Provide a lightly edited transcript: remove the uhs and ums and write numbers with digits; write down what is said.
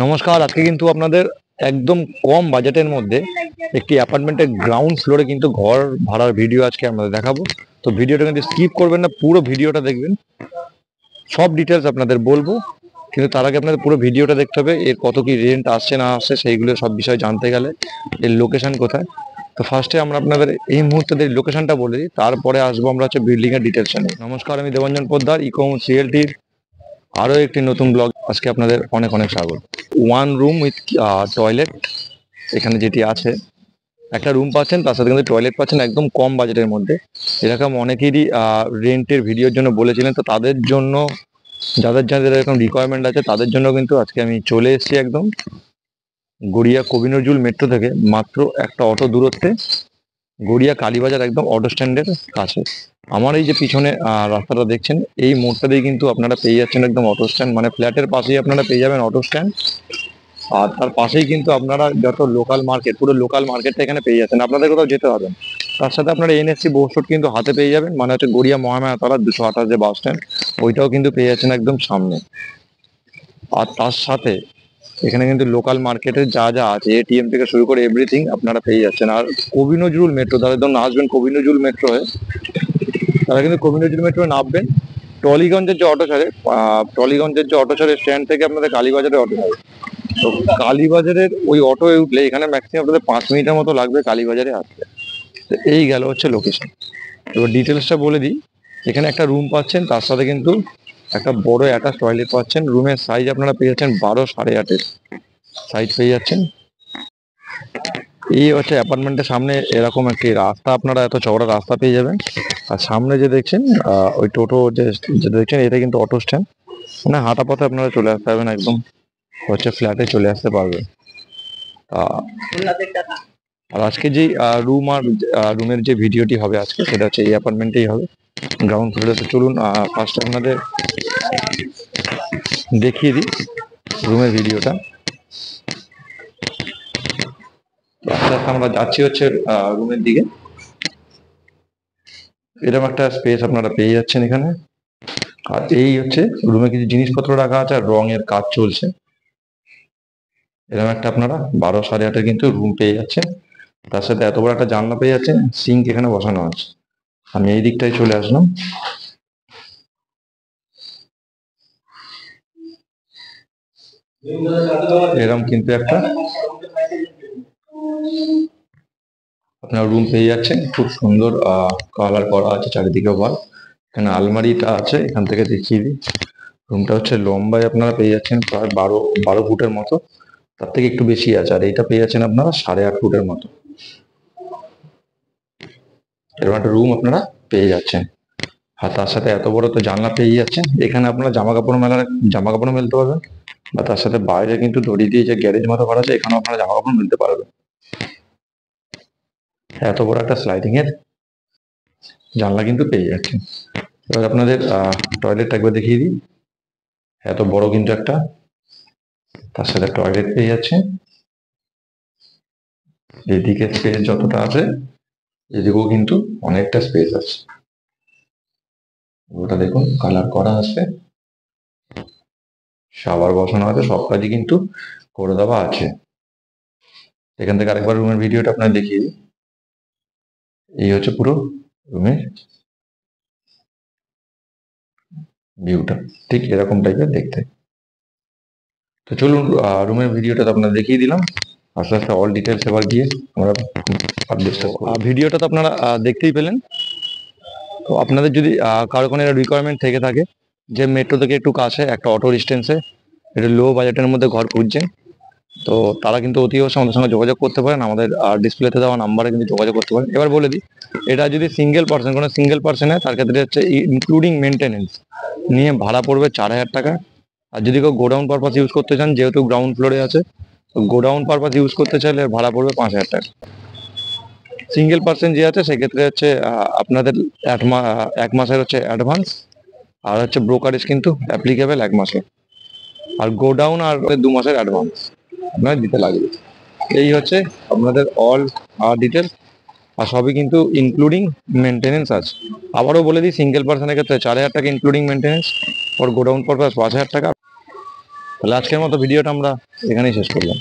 নমস্কার। আজকে কিন্তু আপনাদের একদম কম বাজেটের মধ্যে একটি অ্যাপার্টমেন্টের গ্রাউন্ড ফ্লোরে কিন্তু ঘর ভাড়ার ভিডিও আজকে আপনাদের দেখাবো। তো ভিডিওটা কিন্তু স্কিপ করবেন না, পুরো ভিডিওটা দেখবেন। সব ডিটেলস আপনাদের বলবো, কিন্তু তার আগে আপনাদের পুরো ভিডিওটা দেখতে হবে। এর কত কি রেন্ট আসছে না আসছে সেইগুলো সব বিষয় জানতে গেলে এর লোকেশন কোথায়। তো ফার্স্টে আমরা আপনাদের এই মুহূর্তে লোকেশনটা বলে দিই, তারপরে আসবো আমরা হচ্ছে বিল্ডিং এর ডিটেলস নিয়ে। নমস্কার, আমি দেবাঞ্জন পোদ্দার, ইকমার্স রিয়েলটির আরো একটি নতুন ব্লগ আজকে আপনাদের অনেক অনেক স্বাগত। ওয়ান রুম উইথ টয়লেট এখানে যেটি আছে, একটা রুম পাচ্ছেন, তার সাথে কিন্তু টয়লেট পাচ্ছেন একদম কম বাজেটের মধ্যে। এরকম অনেকেরই রেন্টের ভিডিওর জন্য বলেছিলেন, তো তাদের জন্য যাদের যাদের এরকম রিকোয়ারমেন্ট আছে তাদের জন্য কিন্তু আজকে আমি চলে এসেছি একদম গড়িয়া কবি নজরুল মেট্রো থেকে মাত্র একটা অটো দূরত্বে, গড়িয়া কালীবাজার একদম অটো স্ট্যান্ডের কাছে। আমার এই যে পিছনে রাস্তাটা দেখছেন, এই মোড়টা দিয়ে কিন্তু আপনারা পেয়ে যাচ্ছেন একদম অটো স্ট্যান্ড, মানে ফ্ল্যাটের পাশেই আপনারা পেয়ে যাবেন অটো স্ট্যান্ড। আর তার পাশেই কিন্তু আপনারা যত লোকাল মার্কেট, পুরো লোকাল মার্কেটটা এখানে পেয়ে যাচ্ছেন, আপনাদের কোথাও যেতে হবে না। তার সাথে আপনারা এনএসসি বোর্ড কিন্তু হাতে পেয়ে যাবেন, মানে হচ্ছে গড়িয়া মহামায়াতলা 228 যে বাস স্ট্যান্ড, ওইটাও কিন্তু পেয়ে যাচ্ছেন একদম সামনে। আর তার সাথে এখানে কিন্তু লোকাল মার্কেটের যা যা আছে, এটিএম থেকে শুরু করে এভরিথিং আপনারা পেয়ে যাচ্ছেন। আর কবি নজরুল মেট্রো, তাদের ধরুন আসবেন কবি নজরুল মেট্রো হয়ে, তারা কিন্তু কবি নজরুল মেট্রো নামবেন। টলিগঞ্জের যে অটো ছাড়ে, টলিগঞ্জের যে অটো ছাড়ে স্ট্যান্ড থেকে আপনাদের কালীবাজারে অটো ছাড়ে। তো কালীবাজারের ওই অটোয় উঠলে এখানে ম্যাক্সিমাম আপনাদের 5 মিনিটের মতো লাগবে কালীবাজারে আসতে। তো এই গেল হচ্ছে লোকেশন। এবার ডিটেলসটা বলে দিই। এখানে একটা রুম পাচ্ছেন, তার সাথে কিন্তু একটা বড় অ্যাটাচ টয়লেট পাচ্ছেন। রুমের সাইজ আপনারা পেয়ে যাচ্ছেন 12 সাড়ে 8 সাইজ পেয়ে যাচ্ছেন। এই হচ্ছে অ্যাপার্টমেন্টের সামনে এরকম একটি রাস্তা, আপনারা এত চওড়া রাস্তা পেয়ে যাবেন। আর সামনে যে দেখছেন ওই টোটো যেটা দেখছেন, এটা কিন্তু অটো স্ট্যান্ড, মানে হাঁটা পথে আপনারা চলে আসতে পারবেন, একদম হচ্ছে ফ্ল্যাটে চলে আসতে পারবেন। আর আজকে যে রুম আর রুমের যে ভিডিওটি হবে আজকে, সেটা হচ্ছে এই অ্যাপার্টমেন্টেই হবে, গ্রাউন্ড ফ্লোরে। তো চলুন ফার্স্ট আপনাদের দেখিয়ে দিই রুমের ভিডিওটা। আস্তে আস্তে আমরা যাচ্ছি হচ্ছে রুমের দিকে। এরকম একটা স্পেস আপনারা পেয়ে যাচ্ছেন এখানে। আর এই হচ্ছে রুমে কিছু জিনিসপত্র রাখা আছে, আর রঙের কাজ চলছে। এরকম একটা আপনারা 12 সাড়ে 8 কিন্তু রুম পেয়ে যাচ্ছেন। তার সাথে এত বড় একটা জানলা পেয়ে যাচ্ছেন, সিঙ্ক এখানে বসানো আছে। আমি এই দিকটায় চলে আসলাম। এরকম কিন্তু একটা আপনার রুম পেয়ে যাচ্ছেন, খুব সুন্দর কালার করা আছে চারিদিকে ওয়াল। এখানে আলমারিটা আছে, এখান থেকে দেখিয়ে দিই। রুমটা হচ্ছে লম্বায় আপনারা পেয়ে যাচ্ছেন প্রায় 12 ফুটের মতো, তার থেকে একটু বেশি আছে। আর এইটা পেয়ে যাচ্ছেন আপনারা 8.5 ফুটের মতো। এরকম একটা রুম আপনারা পেয়ে যাচ্ছেন। আর তার সাথে এত বড় তো জানলা পেয়ে যাচ্ছেন। এখানে আপনারা জামা কাপড় মেলতে পারবেন, বা তার সাথে বাইরে কিন্তু দড়ি দিয়ে যে গ্যারেজ মতো করা আছে, এখানেও আপনারা জামা কাপড় মেলতে পারবেন। এত বড় একটা স্লাইডিং এর জানলা কিন্তু পেয়ে যাচ্ছেন। এবার আপনাদের টয়লেটটা একবার দেখিয়ে দিই। এত বড় কিন্তু একটা, তার সাথে টয়লেট পেয়ে যাচ্ছে। এদিকে স্পেস যতটা আছে, এদিকেও কিন্তু অনেকটা স্পেস আছে। ওটা দেখুন কালার করা আছে, শাওয়ার বসানো আছে, সব কাজই কিন্তু করে দেওয়া আছে। এখান থেকে আরেকবার রুমের ভিডিওটা আপনার দেখিয়ে দিই। এই হচ্ছে পুরো রুমের ভিউটা, ঠিক এরকম টাইপের দেখতে। তো চলুন রুমের ভিডিওটা তো আপনার দেখিয়ে দিলাম। আস্তে আস্তে অল ডিটেলস এবার গিয়ে আমরা ভিডিওটা তো আপনারা দেখতেই পেলেন। তো আপনাদের যদি কারো কোনো রিকোয়ারমেন্ট থেকে থাকে যে মেট্রো থেকে একটু কাছে একটা অটো ডিস্টেন্সে একটু লো বাজেটের মধ্যে ঘর খুঁজছেন, তো তারা কিন্তু অতি অবশ্যই আমাদের সঙ্গে যোগাযোগ করতে পারেন। আমাদের ডিসপ্লেতে দেওয়া নাম্বারে কিন্তু যোগাযোগ করতে পারেন। এবার বলে দিই, এটা যদি কোনো সিঙ্গেল পার্সন হয়, তার ক্ষেত্রে হচ্ছে ইনক্লুডিং মেনটেনেন্স নিয়ে ভাড়া পড়বে 4,000 টাকা। আর যদি কেউ গোডাউন পারপাস ইউজ করতে চান, যেহেতু গ্রাউন্ড ফ্লোরে আছে, তো গোডাউন পারপাস ইউজ করতে চাইলে ভাড়া পড়বে 5,000 টাকা। সিঙ্গেল পার্সন যে আছে সেক্ষেত্রে হচ্ছে আপনাদের 1 মাসের হচ্ছে অ্যাডভান্স, আর হচ্ছে ব্রোকারেজ কিন্তু অ্যাপ্লিকেবল 1 মাসে। আর গোডাউন আর 2 মাসের অ্যাডভান্স আপনার দিতে লাগবে। এই হচ্ছে আপনাদের অল ডিটেলস। আর সবই কিন্তু ইনক্লুডিং মেনটেনেন্স আছে। আবারও বলে দিই, সিঙ্গেল পার্সনের ক্ষেত্রে 4,000 টাকা including maintenance, for godown purpose 5,000 টাকা। তাহলে আজকের মতো ভিডিওটা আমরা এখানেই শেষ করলাম।